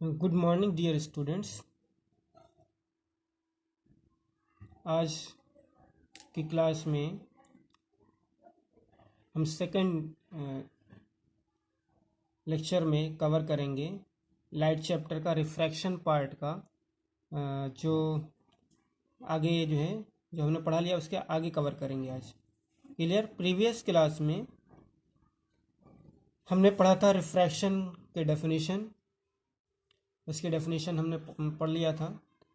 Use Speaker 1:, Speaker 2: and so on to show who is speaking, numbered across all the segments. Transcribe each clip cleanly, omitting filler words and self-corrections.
Speaker 1: Good morning dear students. आज की class में हम सेकंड लेक्चर में कवर करेंगे लाइट चैप्टर का रिफ्रैक्शन पार्ट का, जो आगे जो है जो हमने पढ़ा लिया उसके आगे कवर करेंगे आज। क्लियर? प्रीवियस क्लास में हमने पढ़ा था रिफ्रैक्शन के डेफिनेशन। उसकी डेफिनेशन हमने पढ़ लिया था।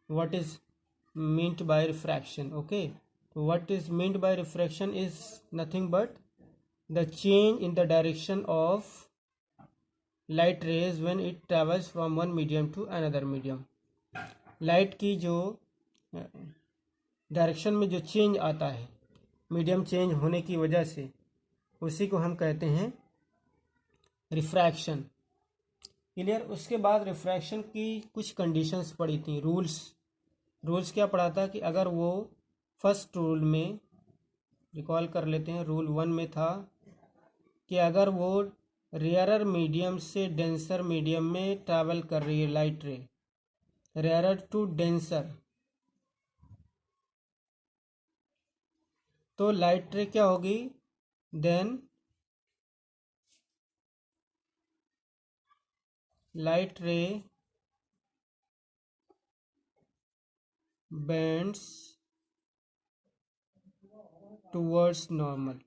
Speaker 1: What is meant by refraction. Okay, so what is meant by refraction is nothing but the change in the direction of light rays when it travels from one medium to another medium. Light की जो direction में जो change आता है medium change होने की वजह से, उसी को हम कहते हैं रिफ्रैक्शन। क्लियर? उसके बाद रिफ्रैक्शन की कुछ कंडीशंस पड़ी थी, रूल्स क्या पढ़ा था कि अगर वो फर्स्ट रूल में रिकॉल कर लेते हैं, रूल 1 में था कि अगर वो रेयरर मीडियम से डेंसर मीडियम में ट्रैवल कर रही है light ray, rarer to denser, तो लाइट रे क्या होगी? Then light ray bends towards normal.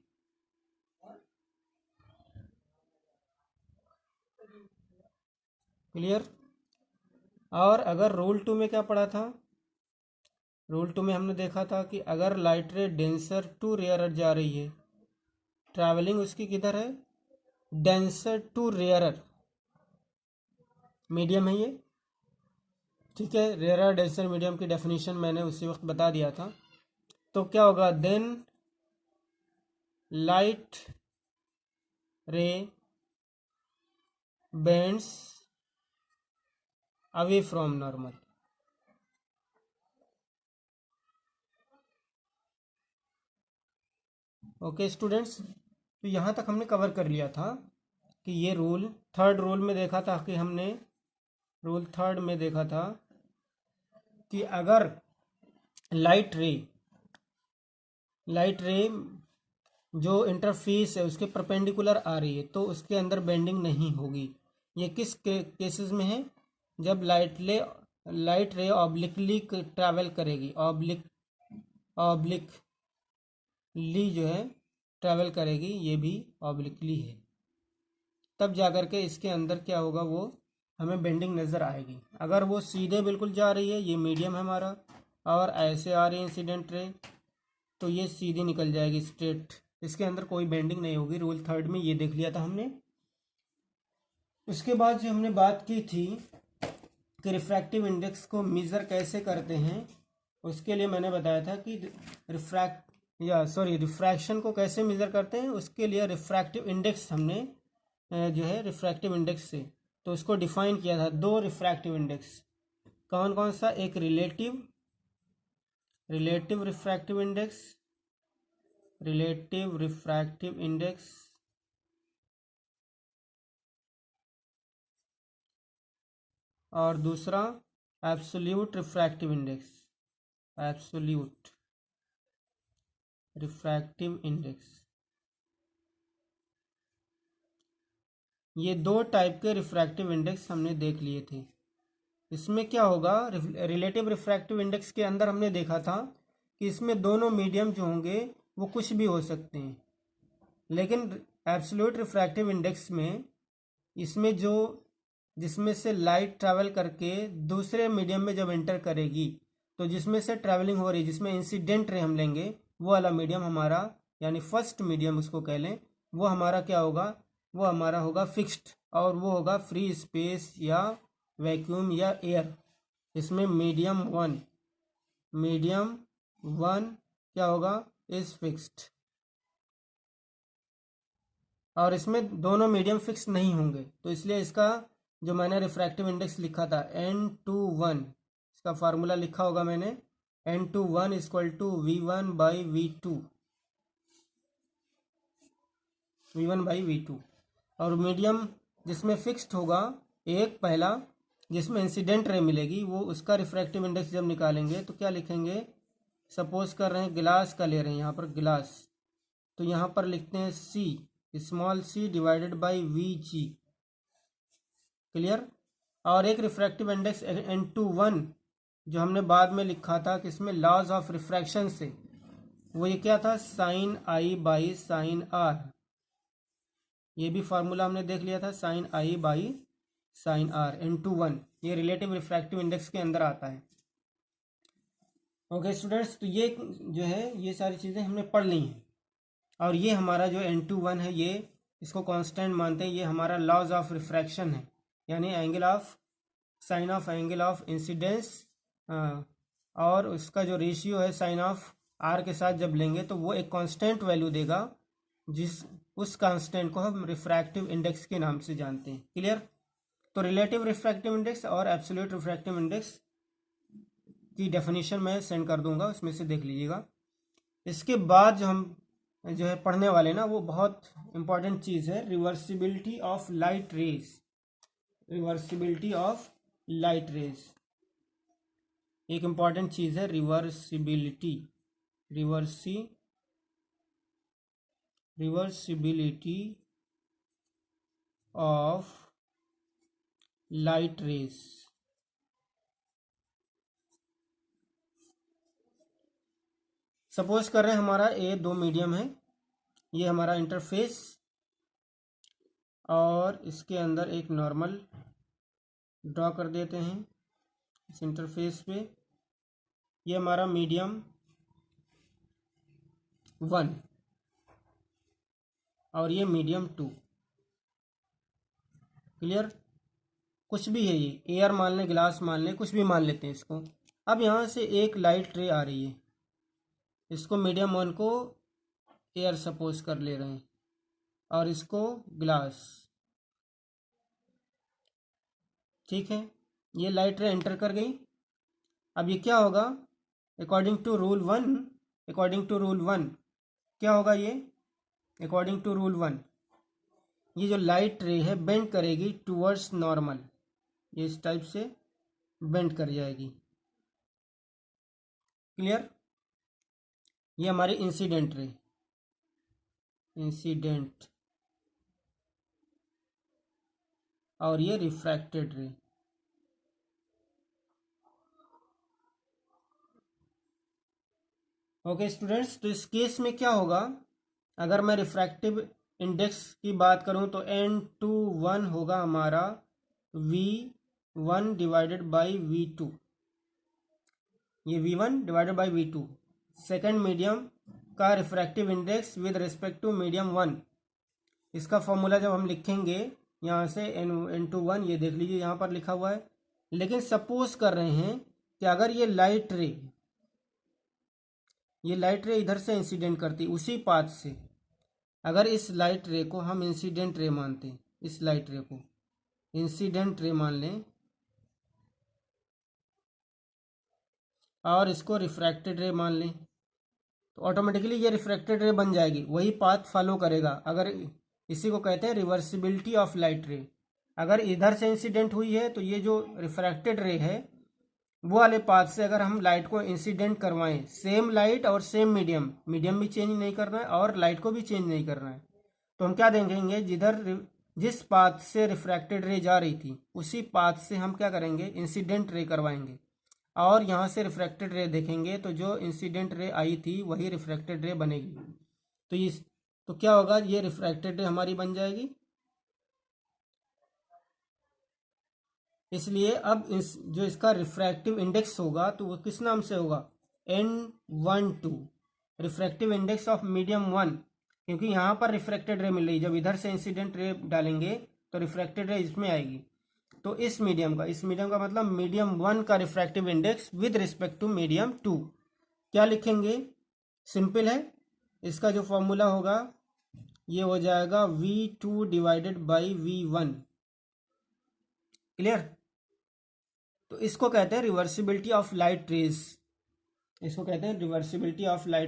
Speaker 1: Clear? और अगर रूल 2 में क्या पढ़ा था? रूल 2 में हमने देखा था कि अगर लाइट रे डेंसर टू रेयरर जा रही है, ट्रैवलिंग उसकी किधर है? डेंसर टू रेयरर मीडियम है ये, ठीक है। रेयरर डेंसर मीडियम की डेफिनेशन मैंने उसी वक्त बता दिया था। तो क्या होगा? Then light ray bends away from normal. Okay students, तो यहाँ तक हमने कवर कर लिया था कि ये रूल, थर्ड रूल में देखा था कि हमने रूल थर्ड में देखा था कि अगर लाइट रे जो इंटरफेस है उसके परपेंडिकुलर आ रही है तो उसके अंदर बेंडिंग नहीं होगी। ये किस केसेस में है? जब लाइट रे ऑब्लिकली ट्रैवल करेगी, ऑब्लिकली जो है ट्रैवल करेगी, ये भी ऑब्लिकली है, तब जाकर के इसके अंदर क्या होगा? वो हमें बेंडिंग नज़र आएगी। अगर वो सीधे बिल्कुल जा रही है, ये मीडियम है हमारा, और ऐसे आ रही है इंसिडेंट रे, तो ये सीधी निकल जाएगी स्ट्रेट, इसके अंदर कोई बेंडिंग नहीं होगी। रूल थर्ड में ये देख लिया था हमने। उसके बाद जो हमने बात की थी कि रिफ्रैक्टिव इंडेक्स को मेज़र कैसे करते हैं, उसके लिए मैंने बताया था कि रिफ्रैक्शन को कैसे मेज़र करते हैं। उसके लिए रिफ्रैक्टिव इंडेक्स हमने जो है रिफ्रैक्टिव इंडेक्स से तो उसको डिफाइन किया था। दो रिफ्रैक्टिव इंडेक्स, कौन कौन सा? एक रिलेटिव रिफ्रैक्टिव इंडेक्स और दूसरा एब्सोल्यूट रिफ्रैक्टिव इंडेक्स। ये दो टाइप के रिफ्रैक्टिव इंडेक्स हमने देख लिए थे। इसमें क्या होगा? रिलेटिव रिफ्रैक्टिव इंडेक्स के अंदर हमने देखा था कि इसमें दोनों मीडियम जो होंगे वो कुछ भी हो सकते हैं, लेकिन एब्सोल्यूट रिफ्रैक्टिव इंडेक्स में इसमें जो जिसमें से लाइट ट्रैवल करके दूसरे मीडियम में जब एंटर करेगी, तो जिसमें से ट्रैवलिंग हो रही, जिसमें इंसिडेंट रे हम लेंगे, वो वाला मीडियम हमारा, यानी फर्स्ट मीडियम उसको कह लें, वो हमारा क्या होगा? वो हमारा होगा फिक्स्ड, और वो होगा फ्री स्पेस या वैक्यूम या एयर। इसमें मीडियम वन क्या होगा? इज फिक्स्ड, और इसमें दोनों मीडियम फिक्स नहीं होंगे, तो इसलिए इसका जो मैंने रिफ्रैक्टिव इंडेक्स लिखा था N21, इसका फार्मूला लिखा होगा मैंने, N21 equal to V1 by V2, और मीडियम जिसमें फिक्स्ड होगा एक पहला, जिसमें इंसिडेंट रे मिलेगी, वो उसका रिफ्रैक्टिव इंडेक्स जब निकालेंगे तो क्या लिखेंगे, सपोज कर रहे हैं ग्लास का ले रहे हैं यहाँ पर ग्लास, तो यहाँ पर लिखते हैं C, small C divided by V G. Clear. और एक रिफ्रैक्टिव इंडेक्स N21 जो हमने बाद में लिखा था कि इसमें लॉज ऑफ रिफ्रैक्शन से, वो ये क्या था, sine i by sine r. ये भी फार्मूला हमने देख लिया था, sine i by sine r N21, ये रिलेटिव रिफ्रैक्टिव इंडेक्स के अंदर आता है। ओके स्टूडेंट्स, तो ये जो है ये सारी चीज़ें हमने पढ़ ली हैं। और ये हमारा जो N21 है, ये इसको कांस्टेंट मानते हैं, ये हमारा लॉज ऑफ रिफ्रैक्शन है, यानी angle of sine of angle of incidence, और उसका जो रेशियो है साइन ऑफ आर के साथ जब लेंगे तो वो एक कांस्टेंट वैल्यू देगा, उस कांस्टेंट को हम रिफ्रैक्टिव इंडेक्स के नाम से जानते हैं। क्लियर। तो रिलेटिव रिफ्रैक्टिव इंडेक्स और एब्सोल्यूट रिफ्रैक्टिव इंडेक्स की डेफिनेशन मैं सेंड कर दूंगा, उसमें से देख लीजिएगा। इसके बाद जो हम जो है पढ़ने वाले ना, वो बहुत इंपॉर्टेंट चीज़ है, reversibility of light rays. Reversibility of light rays एक इंपॉर्टेंट चीज़ है, reversibility of light rays. Suppose कर रहे हैं हमारा ए दो मीडियम है, ये हमारा इंटरफेस, और इसके अंदर एक नॉर्मल ड्रॉ कर देते हैं इस इंटरफेस पे। ये हमारा मीडियम 1 और ये मीडियम 2। क्लियर। कुछ भी है, ये एयर मान लें, ग्लास मान लें, कुछ भी मान लेते हैं इसको। अब यहाँ से एक लाइट रे आ रही है, इसको मीडियम 1 को एयर सपोज कर ले रहे हैं और इसको ग्लास। ठीक है, ये लाइट रे एंटर कर गई। अब ये क्या होगा, अकॉर्डिंग टू रूल 1 क्या होगा ये, अकॉर्डिंग टू रूल 1 ये जो लाइट रे है बेंड करेगी टूवर्ड्स नॉर्मल, ये इस टाइप से बेंड कर जाएगी। क्लियर। ये हमारी इंसिडेंट रे, और ये रिफ्रैक्टेड रे। ओके स्टूडेंट्स, तो इस केस में क्या होगा, अगर मैं रिफ्रैक्टिव इंडेक्स की बात करूं तो N21 होगा हमारा V1 डिवाइडेड बाई V2, ये V1 divided by V2 second medium का refractive index with respect to medium 1। इसका फॉर्मूला जब हम लिखेंगे यहाँ से N21, ये देख लीजिए यहाँ पर लिखा हुआ है। लेकिन सपोज कर रहे हैं कि अगर ये लाइट रे इधर से इंसिडेंट करती उसी पाथ से, अगर इस लाइट रे को हम इंसिडेंट रे मानते हैं, इस लाइट रे को इंसिडेंट रे मान लें और इसको रिफ्रैक्टेड रे मान लें, तो ऑटोमेटिकली ये रिफ्रैक्टेड रे बन जाएगी, वही पाथ फॉलो करेगा। अगर इसी को कहते हैं रिवर्सिबिलिटी ऑफ लाइट रे। अगर इधर से इंसिडेंट हुई है तो ये जो रिफ्रैक्टेड रे है वो वाले पाथ से अगर हम लाइट को इंसिडेंट करवाएं, सेम लाइट और सेम मीडियम भी चेंज नहीं करना है और लाइट को भी चेंज नहीं करना है, तो हम क्या देखेंगे, जिस पाथ से रिफ्रैक्टेड रे जा रही थी उसी पाथ से हम क्या करेंगे, इंसिडेंट रे करवाएंगे, और यहाँ से रिफ्रैक्टेड रे देखेंगे तो जो इंसिडेंट रे आई थी वही रिफ्रैक्टेड रे बनेगी। तो क्या होगा, ये रिफ्रैक्टेड रे हमारी बन जाएगी। इसलिए अब जो इसका रिफ्रैक्टिव इंडेक्स होगा तो वो किस नाम से होगा, N12 refractive index of medium 1, क्योंकि यहाँ पर रिफ्रैक्टेड रे मिल रही है, जब इधर से इंसिडेंट रे डालेंगे तो रिफ्रैक्टेड रे इसमें आएगी। तो इस मीडियम का मतलब मीडियम 1 का refractive index with respect to medium 2 क्या लिखेंगे, सिंपल है। इसका जो फॉर्मूला होगा ये हो जाएगा V2 divided by V1। Clear. तो इसको कहते हैं रिवर्सिबिलिटी ऑफ लाइट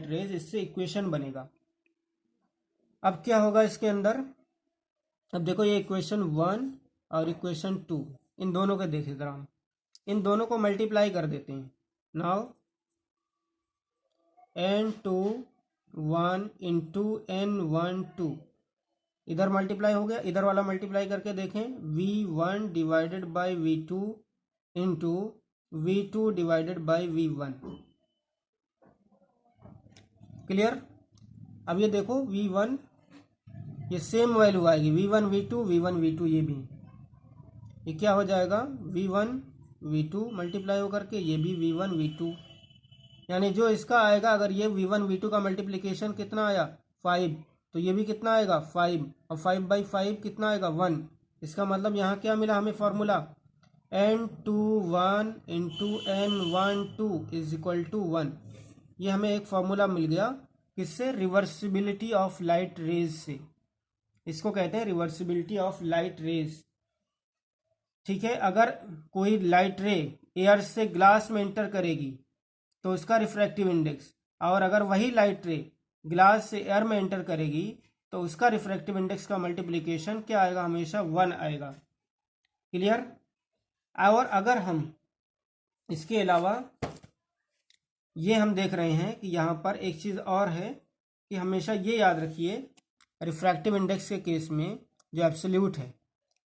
Speaker 1: रेज, इससे इक्वेशन बनेगा। अब क्या होगा इसके अंदर, अब देखो ये इक्वेशन 1 और इक्वेशन 2, इन दोनों के देखें जरा, हम इन दोनों को मल्टीप्लाई कर देते हैं। नाउ n2 1 इंटू n1 2, इधर मल्टीप्लाई हो गया, इधर वाला मल्टीप्लाई करके देखें, v1 divided by v2 into v2 divided by v1। Clear? अब ये देखो v1, ये सेम वैल्यू आएगी, v1 v2 v1 v2, ये भी, ये क्या हो जाएगा, v1 v2 मल्टीप्लाई होकर के ये भी v1 v2, यानी जो इसका आएगा, अगर ये v1 v2 का मल्टीप्लिकेशन कितना आया 5, तो ये भी कितना आएगा 5, और 5/5 कितना आएगा 1। इसका मतलब यहाँ क्या मिला हमें formula, n21 into n12 is equal to 1। ये हमें एक फॉर्मूला मिल गया, किससे, रिवर्सिबिलिटी ऑफ लाइट रेज से। इसको कहते हैं रिवर्सिबिलिटी ऑफ लाइट रेज। ठीक है, अगर कोई लाइट रे एयर से ग्लास में एंटर करेगी तो उसका रिफ्रैक्टिव इंडेक्स, और अगर वही लाइट रे ग्लास से एयर में एंटर करेगी तो उसका रिफ्रैक्टिव इंडेक्स का मल्टीप्लिकेशन क्या आएगा, हमेशा 1 आएगा। क्लियर? और अगर हम इसके अलावा ये हम देख रहे हैं कि यहाँ पर एक चीज़ और है कि हमेशा ये याद रखिए, रिफ्रैक्टिव इंडेक्स के केस में जो एब्सोल्यूट है,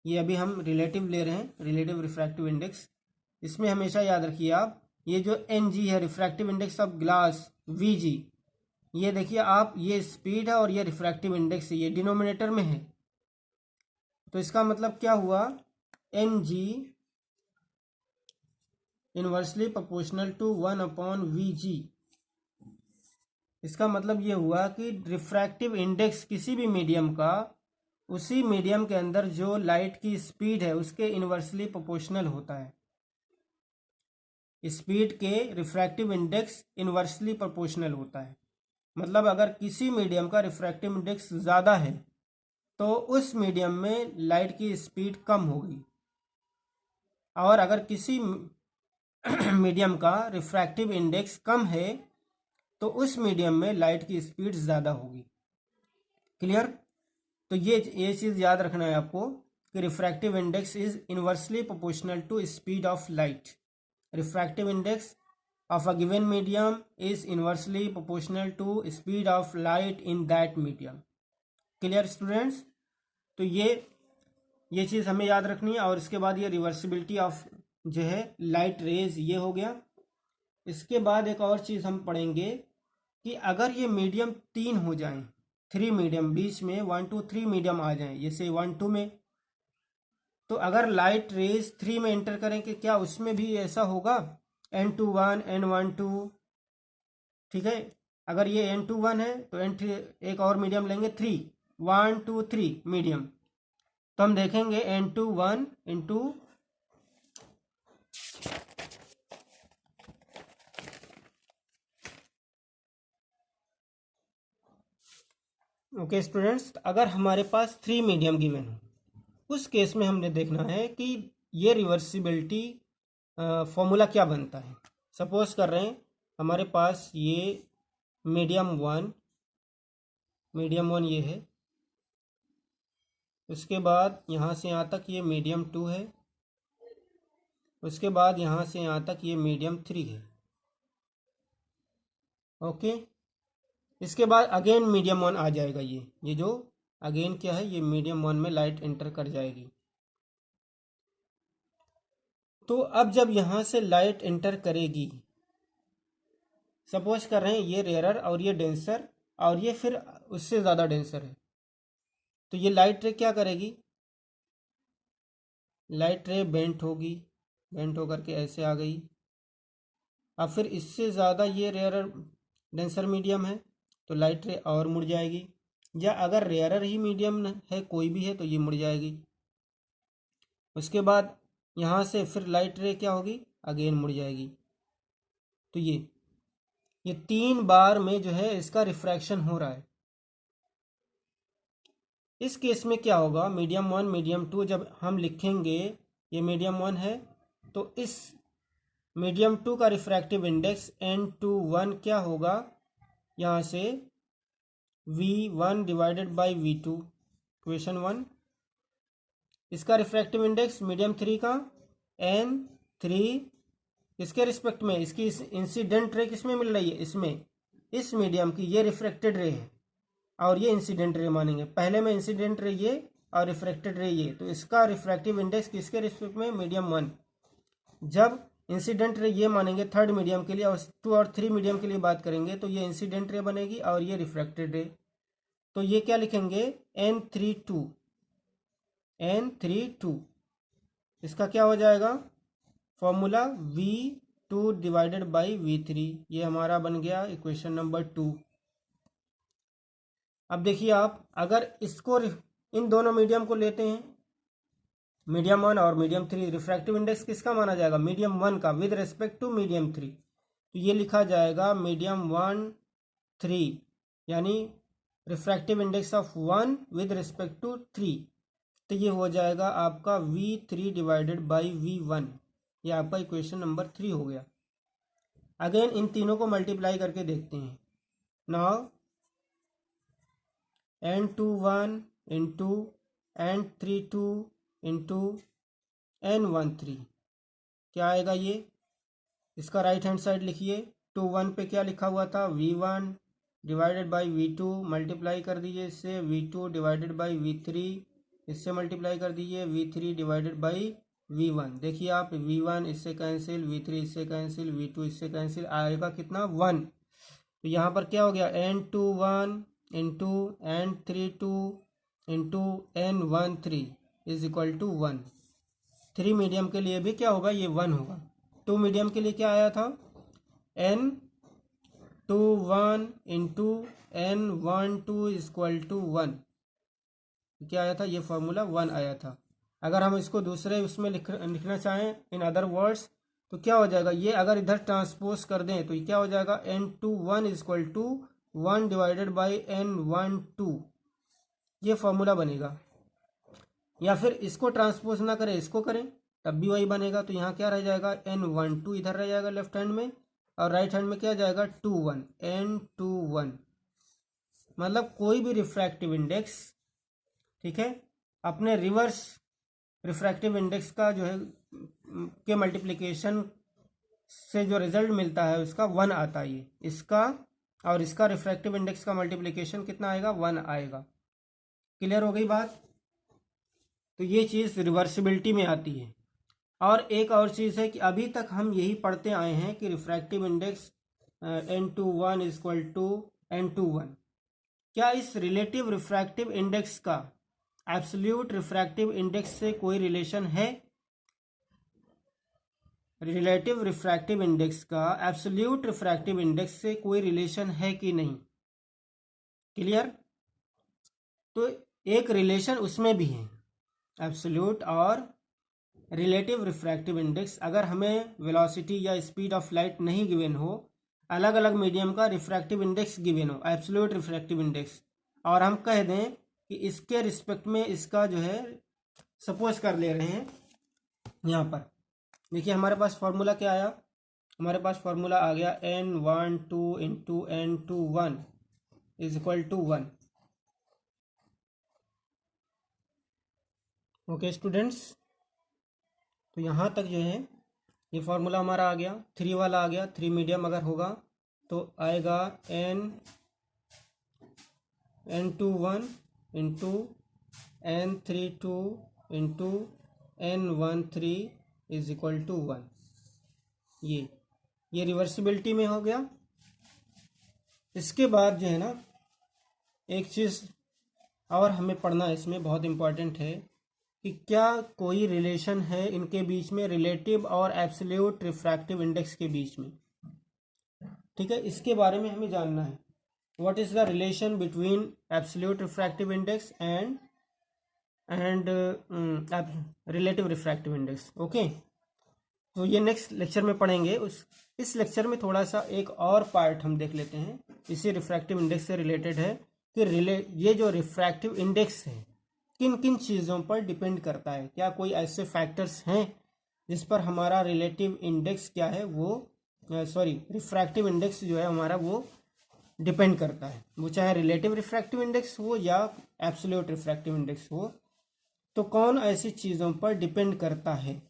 Speaker 1: ये अभी हम रिलेटिव ले रहे हैं, रिलेटिव रिफ्रैक्टिव इंडेक्स, इसमें हमेशा याद रखिए आप, ये जो NG है, refractive index of glass, VG, ये देखिए आप, ये स्पीड है और ये रिफ्रैक्टिव इंडेक्स है, ये डिनोमिनेटर में है। तो इसका मतलब क्या हुआ, NG inversely proportional to 1/VG। इसका मतलब ये हुआ कि रिफ्रैक्टिव इंडेक्स किसी भी मीडियम का, उसी मीडियम के अंदर जो लाइट की स्पीड है उसके इनवर्सली प्रोपोर्शनल होता है। स्पीड के रिफ्रैक्टिव इंडेक्स इनवर्सली प्रोपोर्शनल होता है। मतलब अगर किसी मीडियम का रिफ्रैक्टिव इंडेक्स ज़्यादा है तो उस मीडियम में लाइट की स्पीड कम होगी, और अगर किसी मीडियम का रिफ्रैक्टिव इंडेक्स कम है तो उस मीडियम में लाइट की स्पीड ज़्यादा होगी। क्लियर? तो ये चीज़ याद रखना है आपको कि refractive index is inversely proportional to speed of light. Refractive index of a given medium is inversely proportional to speed of light in that medium। Clear students? तो ये चीज़ हमें याद रखनी है। और इसके बाद ये रिवर्सिबिलिटी ऑफ जो है लाइट रेज, ये हो गया। इसके बाद एक और चीज़ हम पढ़ेंगे कि अगर ये मीडियम 3 हो जाएं, 3 मीडियम, बीच में 1 2 3 मीडियम आ जाएं, जैसे 1 2 में, तो अगर लाइट रेज 3 में एंटर करें कि क्या उसमें भी ऐसा होगा, n21 n12, ठीक है। अगर ये n21 है तो n3, एक और मीडियम लेंगे 3, 1 2 3 मीडियम, तो हम देखेंगे n21 इंटू ओके स्टूडेंट्स, अगर हमारे पास 3 मीडियम गिवन हो, उस केस में हमने देखना है कि ये रिवर्सिबिलिटी फॉर्मूला क्या बनता है। सपोज कर रहे हैं हमारे पास ये मीडियम 1 ये है, उसके बाद यहाँ से यहाँ तक ये मीडियम 2 है, उसके बाद यहाँ से यहाँ तक ये मीडियम 3 है। ओके, इसके बाद अगेन मीडियम 1 आ जाएगा। ये जो अगेन क्या है, ये मीडियम 1 में लाइट एंटर कर जाएगी। तो अब जब यहाँ से लाइट एंटर करेगी, सपोज कर रहे हैं ये रेयरर और ये डेंसर, और ये फिर उससे ज़्यादा डेंसर है, तो ये लाइट रे क्या करेगी, लाइट रे बेंट होगी, बेंट होकर के ऐसे आ गई। अब फिर इससे ज़्यादा ये रेयरर डेंसर मीडियम है तो लाइट रे और मुड़ जाएगी, या अगर रेयरर ही मीडियम है कोई भी है तो ये मुड़ जाएगी। उसके बाद यहाँ से फिर लाइट रे क्या होगी, अगेन मुड़ जाएगी। तो ये 3 बार में जो है इसका रिफ्रैक्शन हो रहा है। इस केस में क्या होगा, मीडियम 1 मीडियम 2 जब हम लिखेंगे, ये मीडियम 1 है तो इस मीडियम 2 का रिफ्रैक्टिव इंडेक्स n21 क्या होगा, यहाँ से v1 divided by v2, equation 1। इसका रिफ्रैक्टिव इंडेक्स मीडियम 3 का n3 इसके रिस्पेक्ट में, इसकी इंसिडेंट रे किसमें मिल रही है, इसमें, इस मीडियम की, ये रिफ्रैक्टेड रे है और ये इंसिडेंट रे मानेंगे। पहले में इंसिडेंट रे ये और रिफ्रैक्टेड रे ये, तो इसका रिफ्रैक्टिव इंडेक्स किसके रिस्पेक्ट में, मीडियम 1। जब इंसिडेंट रे ये मानेंगे थर्ड मीडियम के लिए और 2 और 3 मीडियम के लिए बात करेंगे तो ये इंसिडेंट रे बनेगी और ये रिफ्रैक्टेड रे। तो ये क्या लिखेंगे, n32 इसका क्या हो जाएगा formula, V2 divided by V3। ये हमारा बन गया इक्वेशन नंबर 2। अब देखिए आप, अगर इसको इन दोनों मीडियम को लेते हैं, मीडियम 1 और मीडियम 3, रिफ्रैक्टिव इंडेक्स किसका माना जाएगा, मीडियम 1 का विद रिस्पेक्ट टू मीडियम 3। तो ये लिखा जाएगा मीडियम 1 3, यानी refractive index of 1 with respect to 3। तो ये हो जाएगा आपका V3 डिवाइडेड बाई V1। ये आपका इक्वेशन नंबर 3 हो गया। अगेन इन तीनों को मल्टीप्लाई करके देखते हैं। Now n21 into n32 into n13 क्या आएगा ये, इसका राइट हैंड साइड लिखिए। 2 1 पे क्या लिखा हुआ था, V1 divided by V2, multiply कर दीजिए इससे, V2 डिवाइडेड बाई V3, इससे मल्टीप्लाई कर दीजिए V3 डिवाइडेड बाई V1। देखिए आप, V1 इससे कैंसिल, V3 इससे कैंसिल, V2 इससे कैंसिल, आएगा कितना 1। तो यहाँ पर क्या हो गया, n21 into n32 into n13 is equal to 1। 3 medium के लिए भी क्या होगा, ये 1 होगा। 2 मीडियम के लिए क्या आया था, n21 into n12 is equal to 1। क्या आया था, ये फॉर्मूला 1 आया था। अगर हम इसको दूसरे उसमें लिखना चाहें इन अदर वर्ड्स तो क्या हो जाएगा, ये अगर इधर ट्रांसपोज कर दें तो ये क्या हो जाएगा, n21 is equal to 1 divided by n12, ये फॉर्मूला बनेगा। या फिर इसको ट्रांसपोज ना करें, इसको करें तब भी वही बनेगा। तो यहाँ क्या रह जाएगा, n12 इधर रह जाएगा लेफ्ट हैंड में और राइट हैंड में क्या जाएगा 21, n21। मतलब कोई भी रिफ्रैक्टिव इंडेक्स, ठीक है, अपने रिवर्स रिफ्रैक्टिव इंडेक्स का जो है के मल्टीप्लिकेशन से जो रिजल्ट मिलता है उसका 1 आता है। ये इसका और इसका रिफ्रैक्टिव इंडेक्स का मल्टीप्लिकेशन कितना आएगा, 1 आएगा। क्लियर हो गई बात। तो ये चीज़ रिवर्सिबिलिटी में आती है। और एक और चीज़ है कि अभी तक हम यही पढ़ते आए हैं कि refractive index n21 is equal to n21। क्या इस रिलेटिव रिफ्रैक्टिव इंडेक्स का एब्सोल्यूट रिफ्रैक्टिव इंडेक्स से कोई रिलेशन है, रिलेटिव रिफ्रैक्टिव इंडेक्स का एब्सोल्यूट रिफ्रैक्टिव इंडेक्स से कोई रिलेशन है कि नहीं। क्लियर। तो एक रिलेशन उसमें भी है, एब्सोल्यूट और रिलेटिव रिफ्रैक्टिव इंडेक्स। अगर हमें वेलोसिटी या स्पीड ऑफ लाइट नहीं गिवन हो, अलग अलग मीडियम का रिफ्रैक्टिव इंडेक्स गिवन हो, एब्सोल्यूट रिफ्रैक्टिव इंडेक्स, और हम कह दें कि इसके रिस्पेक्ट में इसका जो है सपोज कर ले रहे हैं, यहाँ पर देखिए हमारे पास फॉर्मूला क्या आया, हमारे पास फॉर्मूला आ गया n12 into n21 is equal to 1। Okay students, तो यहाँ तक जो है ये फार्मूला हमारा आ गया, 3 वाला आ गया। 3 मीडियम अगर होगा तो आएगा n21 into n32 into n13 is equal to 1। ये रिवर्सिबिलिटी में हो गया। इसके बाद जो है ना, एक चीज़ और हमें पढ़ना है, इसमें बहुत इम्पोर्टेंट है कि क्या कोई रिलेशन है इनके बीच में, रिलेटिव और एब्सोल्यूट रिफ्रैक्टिव इंडेक्स के बीच में। ठीक है, इसके बारे में हमें जानना है। What is the relation between absolute refractive index and relative refractive index. Okay, तो ये नेक्स्ट लेक्चर में पढ़ेंगे। इस लेक्चर में थोड़ा सा एक और पार्ट हम देख लेते हैं, इसी रिफ्रैक्टिव इंडेक्स से रिलेटेड है कि ये जो रिफ्रैक्टिव इंडेक्स है किन किन चीज़ों पर डिपेंड करता है। क्या कोई ऐसे फैक्टर्स हैं जिस पर हमारा रिलेटिव इंडेक्स क्या है वो रिफ्रैक्टिव इंडेक्स जो है हमारा वो डिपेंड करता है, वो चाहे रिलेटिव रिफ्रैक्टिव इंडेक्स हो या एब्सोल्यूट रिफ्रैक्टिव इंडेक्स हो। तो कौन ऐसी चीज़ों पर डिपेंड करता है,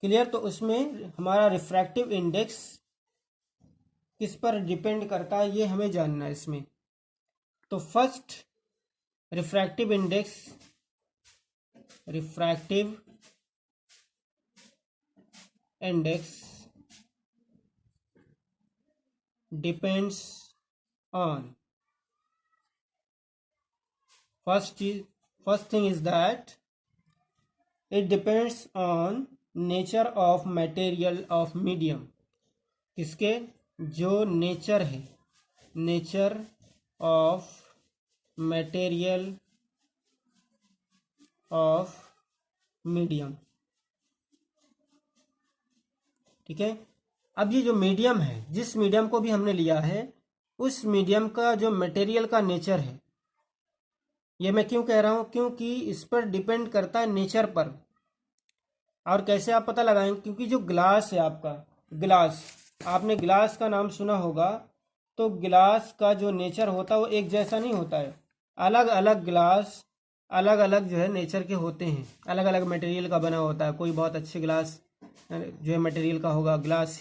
Speaker 1: क्लियर। तो उसमें हमारा रिफ्रैक्टिव इंडेक्स किस पर डिपेंड करता है ये हमें जानना है इसमें। तो first refractive index depends on first thing is that it depends on nature of material of medium। किसके? जो नेचर है, nature of material of medium. ठीक है। अब ये जो मीडियम है, जिस मीडियम को भी हमने लिया है, उस मीडियम का जो मटेरियल का नेचर है, ये मैं क्यों कह रहा हूँ? क्योंकि इस पर डिपेंड करता है नेचर पर। और कैसे आप पता लगाएंगे? क्योंकि जो ग्लास है आपका, ग्लास, आपने ग्लास का नाम सुना होगा, तो ग्लास का जो नेचर होता है वो एक जैसा नहीं होता है। अलग अलग ग्लास अलग अलग जो है नेचर के होते हैं, अलग अलग मटेरियल का बना होता है। कोई बहुत अच्छे ग्लास जो है मटेरियल का होगा, ग्लास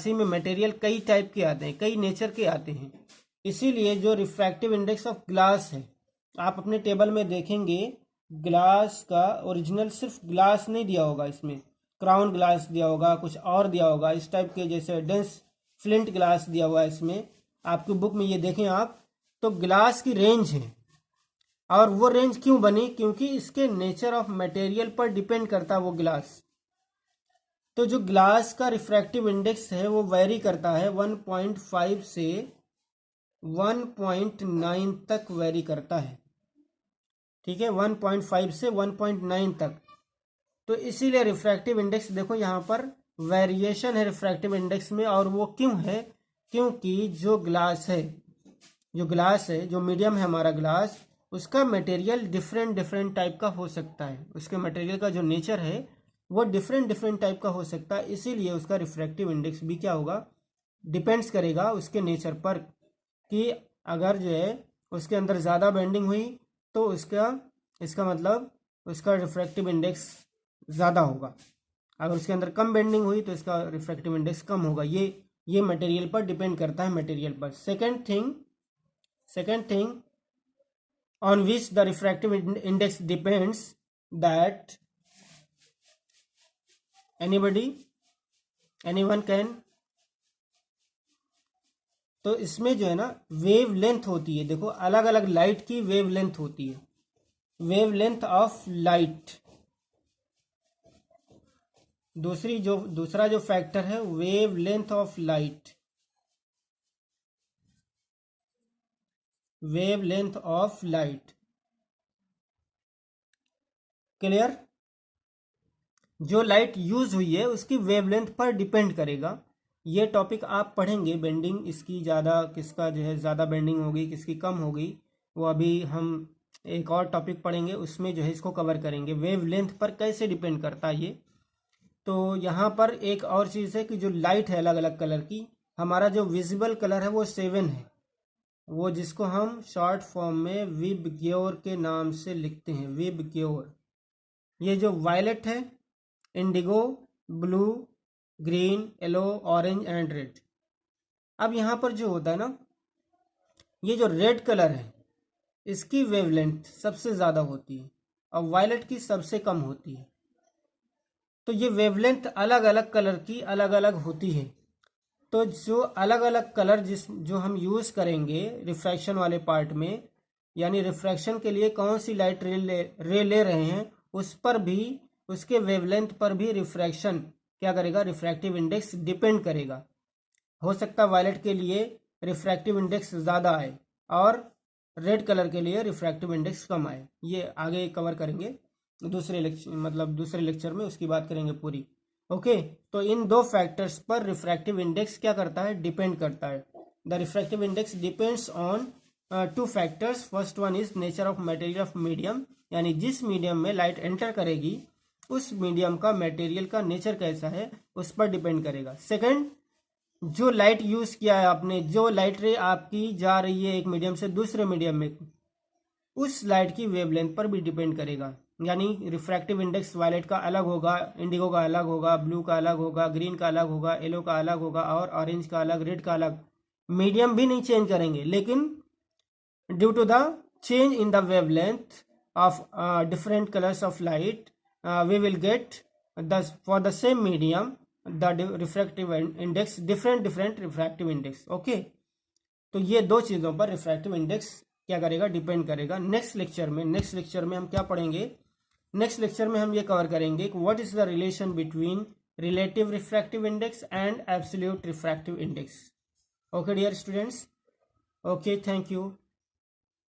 Speaker 1: ही में मटेरियल कई टाइप के आते हैं, कई नेचर के आते हैं। इसीलिए जो रिफ्रैक्टिव इंडेक्स ऑफ ग्लास है, आप अपने टेबल में देखेंगे ग्लास का ओरिजिनल सिर्फ ग्लास नहीं दिया होगा, इसमें क्राउन ग्लास दिया होगा, कुछ और दिया होगा, इस टाइप के जैसे डेंस फ्लिंट ग्लास दिया हुआ है इसमें। आपकी बुक में ये देखें आप, तो ग्लास की रेंज है। और वो रेंज क्यों बनी? क्योंकि इसके नेचर ऑफ मटेरियल पर डिपेंड करता है वो ग्लास। तो जो ग्लास का रिफ्रैक्टिव इंडेक्स है वो वेरी करता है 1.5 से 1.9 तक वेरी करता है। ठीक है, 1.5 से 1.9 तक। तो इसीलिए रिफ्रैक्टिव इंडेक्स देखो यहाँ पर वेरिएशन है रिफ्रैक्टिव इंडेक्स में। और वो क्यों है? क्योंकि जो ग्लास है, जो मीडियम है हमारा ग्लास, उसका मटेरियल डिफरेंट टाइप का हो सकता है। उसके मटेरियल का जो नेचर है वो डिफरेंट टाइप का हो सकता है। इसीलिए उसका रिफ्रैक्टिव इंडेक्स भी क्या होगा? डिपेंड्स करेगा उसके नेचर पर, कि अगर जो है उसके अंदर ज़्यादा बेंडिंग हुई तो इसका मतलब उसका रिफ्रैक्टिव इंडेक्स ज़्यादा होगा। अगर उसके अंदर कम बेंडिंग हुई तो इसका रिफ्रैक्टिव इंडेक्स कम होगा। ये मटेरियल पर डिपेंड करता है, मटेरियल पर। Second thing on which the refractive index depends, that anyone can. तो इसमें जो है ना वेव लेंथ होती है। देखो अलग अलग लाइट की वेव लेंथ होती है, वेव लेंथ ऑफ लाइट। दूसरा जो फैक्टर है wave length of light, wave length of light. Clear? जो लाइट यूज हुई है उसकी वेवलेंथ पर डिपेंड करेगा। ये टॉपिक आप पढ़ेंगे, बेंडिंग इसकी ज़्यादा, किसका जो है ज़्यादा बेंडिंग होगी, किसकी कम होगी, वो अभी हम एक और टॉपिक पढ़ेंगे, उसमें जो है इसको कवर करेंगे, वेवलेंथ पर कैसे डिपेंड करता है ये। तो यहाँ पर एक और चीज़ है कि जो लाइट है अलग अलग कलर की, हमारा जो विजिबल कलर है वो 7 है, वो जिसको हम शॉर्ट फॉर्म में विबग्योर के नाम से लिखते हैं, विबग्योर। ये जो वायलेट है, Indigo, blue, green, yellow, orange and red. अब यहाँ पर जो होता है ना, ये जो रेड कलर है इसकी वेवलेंथ सबसे ज़्यादा होती है और वायलेट की सबसे कम होती है। तो ये वेवलेंथ अलग अलग कलर की अलग अलग होती है। तो जो अलग अलग कलर जो हम यूज़ करेंगे रिफ्रैक्शन वाले पार्ट में, यानी रिफ्रैक्शन के लिए कौन सी लाइट रे ले रहे हैं, उस पर भी, उसके वेवलेंथ पर भी रिफ्रैक्शन क्या करेगा? रिफ्रैक्टिव इंडेक्स डिपेंड करेगा। हो सकता है वायलेट के लिए रिफ्रैक्टिव इंडेक्स ज़्यादा आए और रेड कलर के लिए रिफ्रैक्टिव इंडेक्स कम आए। ये आगे कवर करेंगे दूसरे लेक्चर में, उसकी बात करेंगे पूरी। ओके, तो इन दो फैक्टर्स पर रिफ्रैक्टिव इंडेक्स क्या करता है? डिपेंड करता है। The refractive index depends on 2 factors. First one is nature of material of medium, यानी जिस मीडियम में लाइट एंटर करेगी उस मीडियम का मटेरियल का नेचर कैसा है उस पर डिपेंड करेगा। सेकंड, जो लाइट यूज किया है आपने, जो लाइट रे आपकी जा रही है एक मीडियम से दूसरे मीडियम में, उस लाइट की वेवलेंथ पर भी डिपेंड करेगा। यानी रिफ्रैक्टिव इंडेक्स वायलेट का अलग होगा, इंडिगो का अलग होगा, ब्लू का अलग होगा, ग्रीन का अलग होगा, येलो का अलग होगा और ऑरेंज का अलग, रेड का अलग। मीडियम भी नहीं चेंज करेंगे, लेकिन due to the change in the wavelength of different colors of light, we will get for the same medium the refractive index, different refractive index. okay, तो ये दो चीज़ों पर रिफ्रैक्टिव इंडेक्स क्या करेगा, डिपेंड करेगा। नेक्स्ट लेक्चर में हम क्या पढ़ेंगे, नेक्स्ट लेक्चर में हम ये कवर करेंगे कि what is the relation between relative refractive index and absolute refractive index. Okay dear students, okay, thank you.